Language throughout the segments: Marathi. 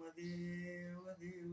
ब्रह्मदेव देव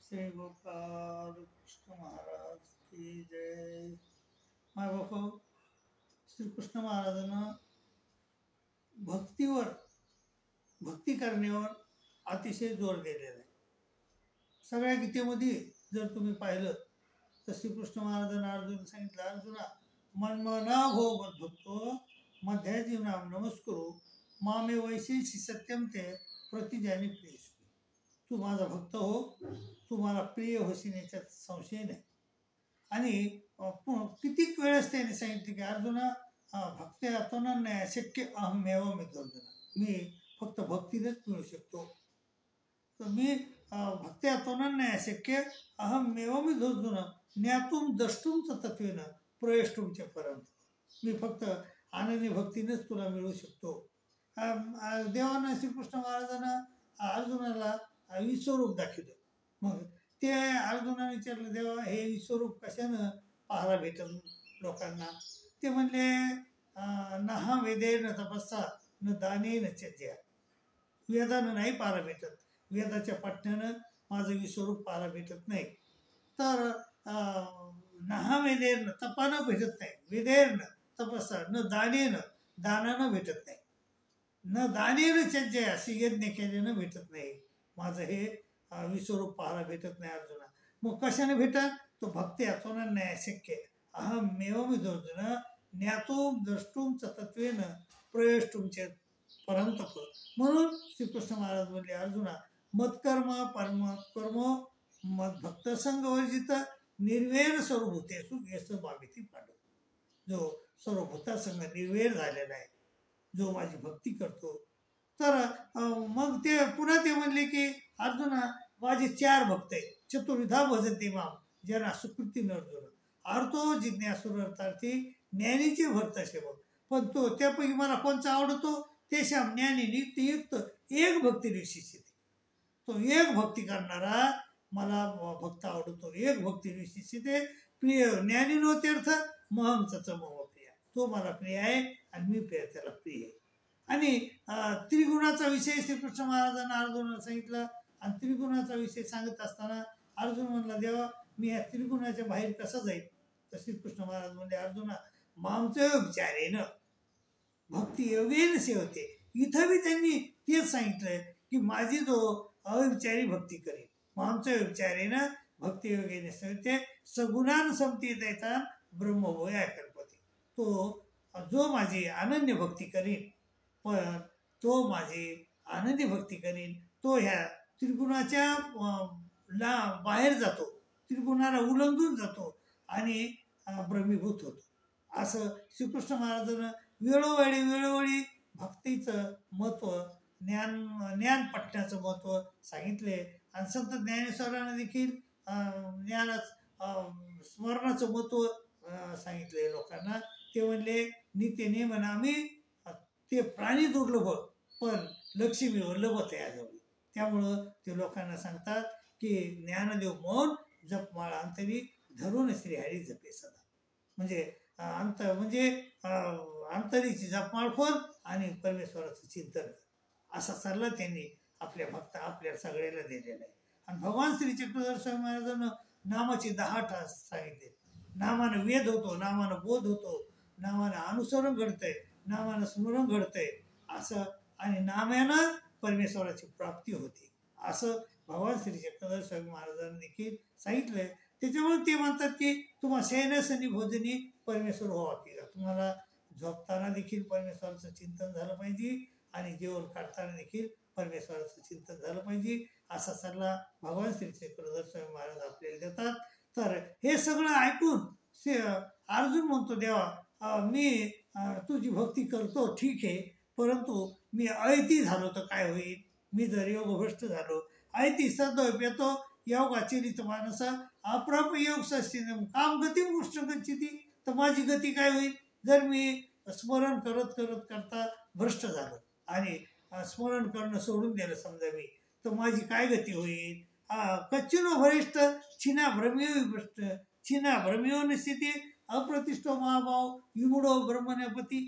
श्री गोपाल कृष्ण महाराज की जय। माय बाप श्रीकृष्ण महाराजांना भक्ती करण्यावर अतिशय जोर दिलेला आहे। सगळ्या गीतेमध्ये जर तुम्ही पाहिलं तर श्रीकृष्ण महाराजांना अर्जुन सांगितलं, अर्जुना मन्मना भो मद्भक्तो मध्याजीवनाम नमस्करो मामे वैशेषी सत्यम ते प्रतिजानी प्रिय। तू माझा भक्त हो, तू मला प्रिय होशील याच्यात संशय नाही। आणि कितीक वेळेस त्याने सांगितले की अर्जुना भक्त्या त्वनन्या शक्य अहमेव मित्रर्जुना, मी फक्त भक्तीनेच मिळू शकतो। तर मी भक्त्या त्वनन्या शक्य अहमेव मित्रर्जुना ज्ञातुम द्रष्टुम तत्त्वेन प्रवेष्टुम च परम, मी फक्त आनंदी भक्तीनेच तुला मिळू शकतो। देवानं श्रीकृष्ण महाराजांना अर्जुनाला विश्वरूप दाखवलं। मग ते अर्जुनाने विचारलं, देवा हे विश्वरूप कशानं पाहायला भेटल लोकांना? ते म्हणले न हा वेदे न तपस्सा न दाने न चर्या, वेदानं नाही पाहायला भेटत, वेदाच्या पठण्यानं माझं विश्वरूप पाहायला भेटत नाही। तर नहा वेदेन तपानं भेटत नाही, वेदेन तपस्सा न दानेन दानानं भेटत नाही, न दानेन चर्या असे यज्ञ केल्यानं भेटत नाही, माझं हे विश्वरूप पाहायला भेटत नाही अर्जुना। मग कशाने भेटत? तो भक्ती अतोन न्याय शक्य अहम मेव अर्जुन ज्ञातुम द्रष्टुम तत्त्वेन प्रवेष्टुम च परंतप। म्हणून श्रीकृष्ण महाराज म्हणले, अर्जुना मत्कर्म परमत्कर्म मद्भक्त संग वर्जित निर्वेर सर्वभूतेषु येस भाविती पांडव, जो सर्वभूतासंग निर्वेर झालेला आहे, जो माझी भक्ती करतो। तर मग ते पुन्हा ते म्हणले की अर्जुना माझे 4 भक्त आहेत, चतुर्विधा भजन्ते माम जना सुकृती नर्जुन, आर्तो जिज्ञासुर अर्थार्थी ज्ञानीचे भक्त सेवक। पण तो त्यापैकी मला कोणचा आवडतो? ते श्याम ज्ञानी नित्ययुक्त एक भक्ती विशिष्ट, तो एक भक्ती करणारा मला भक्त आवडतो, एक भक्ती विशिष्ट प्रिय ज्ञानी नो तीर्थ महमचा मम प्रिय, तो मला प्रिय आहे आणि मी प्रिय त्याला प्रिय आहे। आणि त्रिगुणाचा विषय श्रीकृष्ण महाराजांना अर्जुनाला सांगितला। आणि त्रिगुणाचा विषय सांगत असताना अर्जुन म्हणला, देवा मी या त्रिगुणाच्या बाहेर कसा जाईल? तर श्रीकृष्ण महाराज म्हणले, अर्जुना मामचं विचारेन भक्ती योगेन सेवते। इथं बी त्यांनी तेच सांगितलंय की माझी जो अविचारी भक्ती करेल, मामचं विचारेन भक्ती योगेन सेवते सगुणान समती द्यायचा ब्रह्मभूया कल्पते, तो जो माझी अनन्य भक्ती करीन, पण तो माझी आनंदी भक्ती करीन, तो ह्या त्रिगुणाच्या बाहेर जातो, त्रिगुणाला उल्लंघून जातो आणि ब्रह्मीभूत होतो। असं श्रीकृष्ण महाराजांना वेळोवेळी भक्तीचं महत्त्व, ज्ञान पटण्याचं महत्त्व सांगितले। आणि संत ज्ञानेश्वरांना देखील स्मरणाचं महत्त्व सांगितले लोकांना। ते म्हणले नित्य नेम आम्ही ते प्राणी दुर्लभ पण लक्ष्मी वल्लभ तयाजवळी, त्यामुळं ते लोकांना सांगतात की ज्ञानदेव मौन जपमाळ अंतरी धरून श्रीहरी जपे सदा, म्हणजे अंतरीची जपमाळ खोल आणि परमेश्वराचं चिंतन कर, असा सल्ला त्यांनी आपल्या सगळ्याला दिलेला आहे। आणि भगवान श्री चक्रधर स्वामी महाराजांना नामाचे 10 तास सांगितले। नामानं वेद होतो, नामानं बोध होतो, नामानं अनुसरण घडतंय, नामानं स्मरण घडतंय असं, आणि नामानं परमेश्वराची प्राप्ती होते असं भगवान श्री चक्रधर स्वामी महाराजांनी देखील सांगितलंय। त्याच्यामुळे ते म्हणतात की तुम्हाला शयनसनी भोजनी परमेश्वर व्हावा केला, तुम्हाला झोपताना देखील परमेश्वराचं चिंतन झालं पाहिजे आणि जेवण काढताना देखील परमेश्वराचं चिंतन झालं पाहिजे, असा सल्ला भगवान श्री चक्रधर स्वामी महाराज आपल्याला देतात। तर हे सगळं ऐकून अर्जुन म्हणतो, देवा मी तुझी भक्ती करतो ठीक आहे, परंतु मी अयती झालो तर काय होईल? मी जर योगभ्रष्ट झालो, अयती सदैव येतो योगाचरित मानसा अप्राप योग सस्थितम काम गती गोष्ट गच्छती, तर माझी गती काय होईल? जर मी स्मरण करता भ्रष्ट झालो आणि स्मरण करणं सोडून दिलं समजा मी, तर माझी काय गती होईल? कच्चिनो भरिष्ठ छिना भ्रमियो विभ्रष्ट छिना भ्रमियो निस्थिती अप्रतिष्ठो महाभाव विमुडो ब्रह्मण्यपती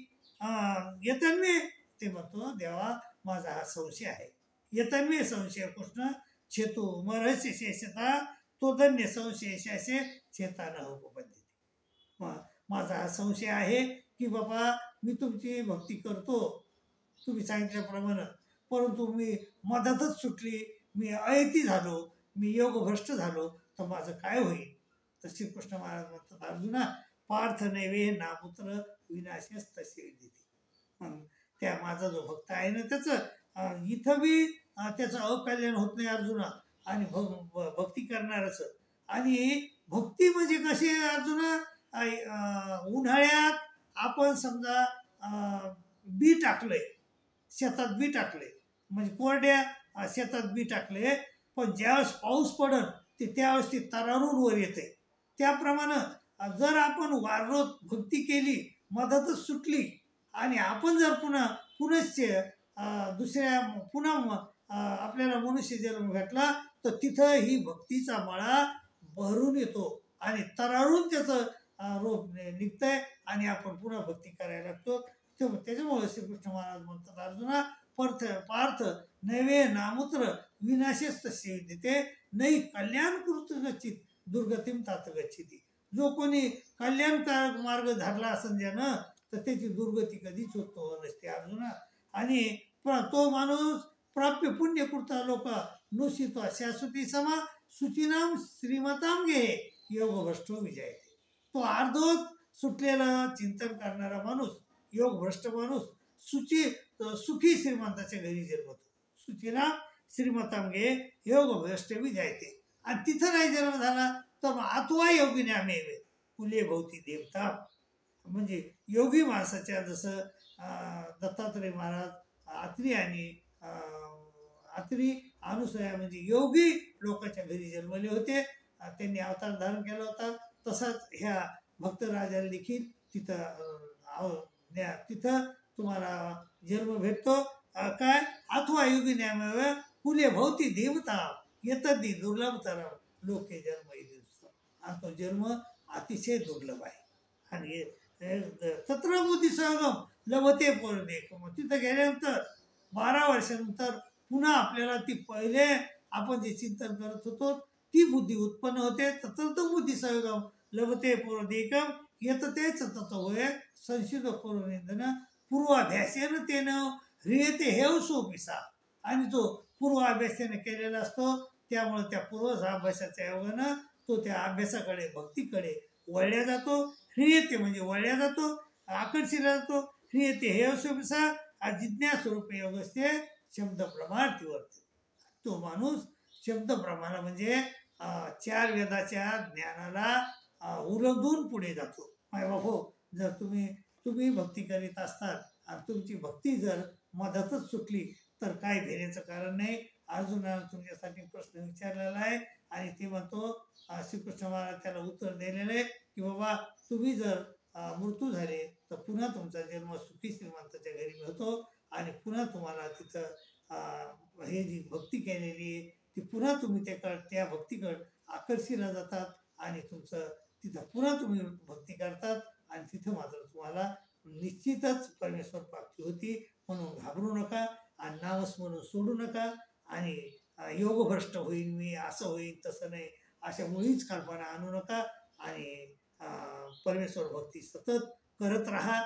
येतन्मे। ते म्हणतो, देवा माझा हा संशय आहे, यतन्मे संशय कृष्ण चेतू मरस्य शेषता तो धन्य संशय शेषे चेता न उपपद्यते. माझा हा संशय आहे की बाबा मी तुमची भक्ती करतो तुम्ही सांगितल्याप्रमाणे, परंतु मी मधातच सुटली, मी अयती झालो, मी योगभ्रष्ट झालो, तर माझं काय होईल. तर श्रीकृष्ण महाराज म्हणतात अर्जुना पार्थ नैवे नापुत्र विनाशस तसे देते. त्या माझा जो भक्त आहे ना त्याचं इथं बी त्याचं अकल्याण होत नाही अर्जुना, आणि भक्ती करणारच. आणि भक्ती म्हणजे कशी अर्जुना, उन्हाळ्यात आपण समजा बी टाकलंय, शेतात बी टाकले, म्हणजे कोरड्या शेतात बी टाकले, पण ज्यावेळेस पाऊस पडत ते त्यावेळेस ती तरारून वर येते. त्याप्रमाणे जर आपण वाररोत भक्ती केली, मधातच सुटली, आणि आपण जर पुनश्च दुसऱ्या पुन्हा आपल्याला मनुष्य जन्म भेटला, तर तिथं ही भक्तीचा मळा भरून येतो आणि तरारून त्याचं रोप निघतंय आणि आपण पुन्हा भक्ती करायला लागतो. त्याच्यामुळे श्रीकृष्ण महाराज म्हणतात अर्जुना पार्थ नैवे नामूत्र विनाशेच तसे विद्यते नाही कल्याण कृत गच्छित दुर्गतीम तात गच्छिती. जो कोणी कल्याणकारक मार्ग धरला असेल ज्यानं, तर त्याची दुर्गती कधीच होत नसते अर्जुना. आणि तो माणूस प्राप्य पुण्यकृता लोक नुसितो शाश्वती समा सुचिनाम श्रीमताम घे योग भ्रष्टो विजयते. तो अर्धोत सुटलेला चिंतन करणारा माणूस, योग भ्रष्ट माणूस सुखी श्रीमंताच्या घरी जन्मतो. सुचिनाम श्रीमताम घे योग भ्रष्ट विजयते. आणि तिथं नाही जन्म झाला तर आत्वा योगिने आम्ही कुले भोवती देवता. म्हणजे योगी माणसाच्या जसं दत्तात्रय महाराज आत्री आणि आत्री अनुसया म्हणजे योगी लोकांच्या घरी जन्मले होते, त्यांनी अवतार धारण केला होता. तसाच ह्या भक्तराजाला देखील तिथं तुम्हाला जन्म भेटतो. काय अथवा योगी न्याय कुले भोवती देवता येतदी दुर्लभतरम लोके जन्म. आणि तो जन्म अतिशय दुर्लभ आहे. आणि तत्र बुद्धी सहगम लभते पोरदेक. मग तिथं गेल्यानंतर 12 वर्षानंतर पुन्हा आपल्याला ती पहिले आपण जे चिंतन करत होतो ती बुद्धी उत्पन्न होते. तत्र बुद्धी सहगम लभते पोरदेकम येत तेच तत्व होय संशिध पूर्वनिंदन पूर्वाभ्यासेन तेनं ह्रियते हेव सोपिसा. आणि तो पूर्वाभ्यास त्याने केलेला असतो, त्यामुळे त्या पूर्वाभ्यासाच्या योगानं तो त्या अभ्यासाकडे भक्तीकडे वळल्या जातो. ह्रियते म्हणजे वळल्या जातो, आकर्षिला जातो. ह्रियते हेव सोपिसा जिज्ञास स्वरूप योग असते शब्द प्रमाणार्थी वर्ते. तो माणूस शब्द प्रमाण म्हणजे 4 वेदाच्या ज्ञानाला उलंघून पुढे जातो. माय बापो, जर तुम्ही भक्ती करीत असतात आणि तुमची भक्ती जर मधातच सुटली तर काय भेण्याचं कारण नाही. अर्जुनानं तुमच्यासाठी प्रश्न विचारलेला आहे आणि ते म्हणतो श्रीकृष्ण महाराज त्याला उत्तर दिलेलं आहे की बाबा तुम्ही जर मृत्यू झाले तर पुन्हा तुमचा जन्म सुखी श्रीमंताच्या घरी मिळतो आणि पुन्हा तुम्हाला तिथं हे जी भक्ती केलेली आहे ती पुन्हा तुम्ही त्या भक्तीकडे आकर्षिला जातात आणि तुमचं तिथं पुन्हा तुम्ही भक्ती करतात आणि तिथं मात्र तुम्हाला निश्चितच परमेश्वर प्राप्ती होती. म्हणून घाबरू नका आणि नामस्मरण सोडू नका. आणि योगभ्रष्ट होईल मी, असं होईल तसं नाही, अशा मुळीच कल्पना आणू नका. आणि परमेश्वर भक्ती सतत करत राहा.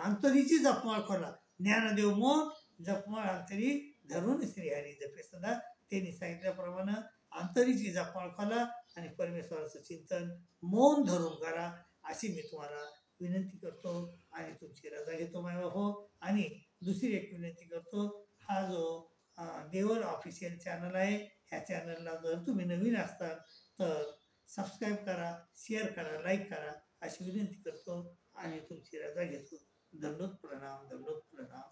अंतरीची जपमाळ खोला, ज्ञानदेव मोन जपमाळ अंतरी धरून श्रीहरी जपे सदा. त्यांनी सांगितल्याप्रमाणे अंतरीची जपमाळ खोला आणि परमेश्वराचं चिंतन मौन धरून करा, अशी मी तुम्हाला विनंती करतो आणि तुमची रजा घेतो माय बापो. आणि दुसरी एक विनंती करतो, हा जो देवल ऑफिशियल चॅनल आहे, ह्या चॅनलला जर तुम्ही नवीन असताल तर सबस्क्राईब करा, शेअर करा, लाईक करा, अशी विनंती करतो आणि तुमची रजा घेतो. दंडोत प्रणाम, दंडोत प्रणाम.